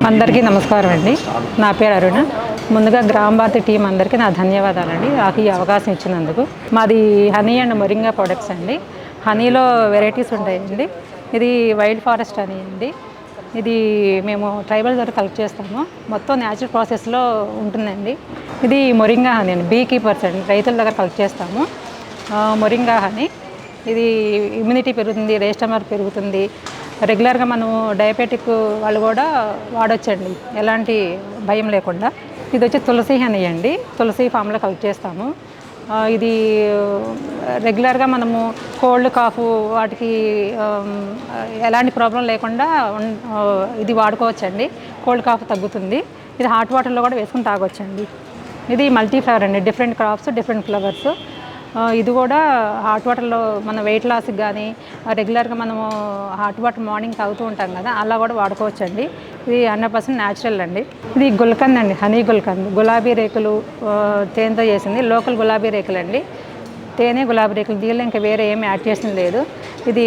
అందరికీ నమస్కారం అండి. నా పేరు అరుణ. ముందుగా గ్రామ భారతి టీం అందరికీ నా ధన్యవాదాలండి నాకు ఈ అవకాశం ఇచ్చినందుకు. మాది హనీ అండ్ మొరింగా ప్రొడక్ట్స్ అండి. హనీలో వెరైటీస్ ఉంటాయండి. ఇది వైల్డ్ ఫారెస్ట్ హనీ అండి. ఇది మేము ట్రైబల్ ద్వారా కలెక్ట్ చేస్తాము. మొత్తం న్యాచురల్ ప్రాసెస్లో ఉంటుందండి. ఇది మొరింగా హనీ అండి. బీ కీపర్స్ అండి, రైతుల దగ్గర కలెక్ట్ చేస్తాము. మొరింగా హనీ ఇది ఇమ్యూనిటీ పెరుగుతుంది, రేస్టమర్ పెరుగుతుంది. రెగ్యులర్గా మనము డయాబెటిక్ వాళ్ళు కూడా వాడొచ్చండి, ఎలాంటి భయం లేకుండా. ఇది వచ్చి తులసి హనీ అండి. తులసి ఫామ్లో కలెక్ట్ చేస్తాము. ఇది రెగ్యులర్గా మనము కోల్డ్ కాఫ్ వాటికి ఎలాంటి ప్రాబ్లం లేకుండా ఇది వాడుకోవచ్చండి. కోల్డ్ కాఫ్ తగ్గుతుంది. ఇది హాట్ వాటర్లో కూడా వేసుకుని తాగొచ్చండి. ఇది మల్టీ ఫ్లవర్ అండి, డిఫరెంట్ క్రాప్స్, డిఫరెంట్ ఫ్లవర్స్. ఇది కూడా హాట్ వాటర్లో మన వెయిట్ లాస్కి కానీ రెగ్యులర్గా మనము హాట్ వాటర్ మార్నింగ్ తాగుతూ ఉంటాం కదా, అలా కూడా వాడుకోవచ్చండి. ఇది 100% న్యాచురల్ అండి. ఇది గుల్కంద్ అండి, హనీ గుల్కంద్. గులాబీ రేకులు తేనెతో చేసింది, లోకల్ గులాబీ రేకులు అండి. తేనె గులాబీ రేకులు, దీనిలో ఇంకా వేరే ఏమి యాడ్ చేసింది లేదు. ఇది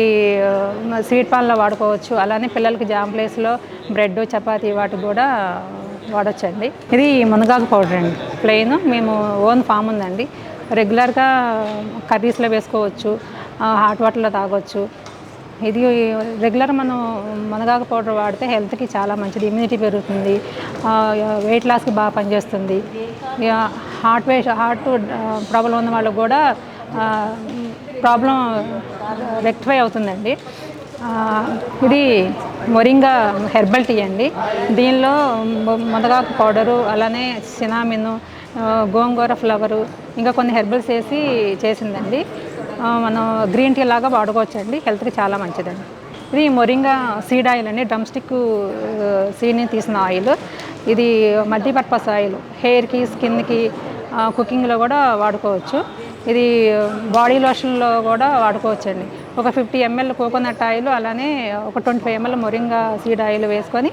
స్వీట్ పాన్లో వాడుకోవచ్చు. అలానే పిల్లలకి జామ్ ప్లేస్లో బ్రెడ్, చపాతీ వాటికి కూడా వాడచ్చండి. ఇది మునగాకు పౌడర్ అండి, ప్లెయిన్. మేము ఓన్ ఫామ్ ఉందండి. రెగ్యులర్గా కర్రీస్లో వేసుకోవచ్చు, హాట్ వాటర్లో తాగొచ్చు. ఇది రెగ్యులర్ మనం మునగాకు పౌడర్ వాడితే హెల్త్కి చాలా మంచిది, ఇమ్యూనిటీ పెరుగుతుంది, వెయిట్ లాస్కి బాగా పనిచేస్తుంది. హార్ట్ ప్రాబ్లం ఉన్న వాళ్ళకు కూడా ప్రాబ్లం రెక్టిఫై అవుతుందండి. ఇది మొరింగా హెర్బల్ టీ అండి. దీనిలో మునగాకు పౌడరు, అలానే సినామిన్, గోంగూర ఫ్లవరు, ఇంకా కొన్ని హెర్బల్స్ వేసి చేసిందండి. మనం గ్రీన్ టీ లాగా వాడుకోవచ్చండి, హెల్త్కి చాలా మంచిదండి. ఇది మొరింగా సీడ్ ఆయిల్ అండి, డ్రమ్ స్టిక్ సీడ్ని తీసిన ఆయిల్. ఇది మల్టీపర్పస్ ఆయిల్, హెయిర్కి, స్కిన్కి, కుకింగ్లో కూడా వాడుకోవచ్చు. ఇది బాడీ లోషన్లో కూడా వాడుకోవచ్చండి. ఒక 50 ml కోకోనట్ ఆయిల్, అలానే ఒక 25 ml మొరింగా సీడ్ ఆయిల్ వేసుకొని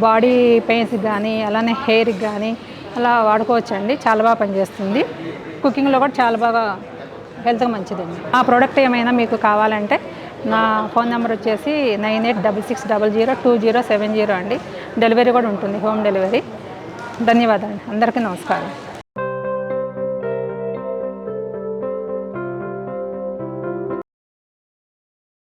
బాడీ పెయిన్స్కి కానీ అలానే హెయిర్కి కానీ అలా వాడుకోవచ్చండి. చాలా బాగా పనిచేస్తుంది. కుకింగ్లో కూడా చాలా బాగా హెల్త్కి మంచిదండి. ఆ ప్రోడక్ట్ ఏమైనా మీకు కావాలంటే నా ఫోన్ నెంబర్ వచ్చేసి 9866002070 అండి. డెలివరీ కూడా ఉంటుంది, హోమ్ డెలివరీ. ధన్యవాదాలు, అందరికీ నమస్కారం.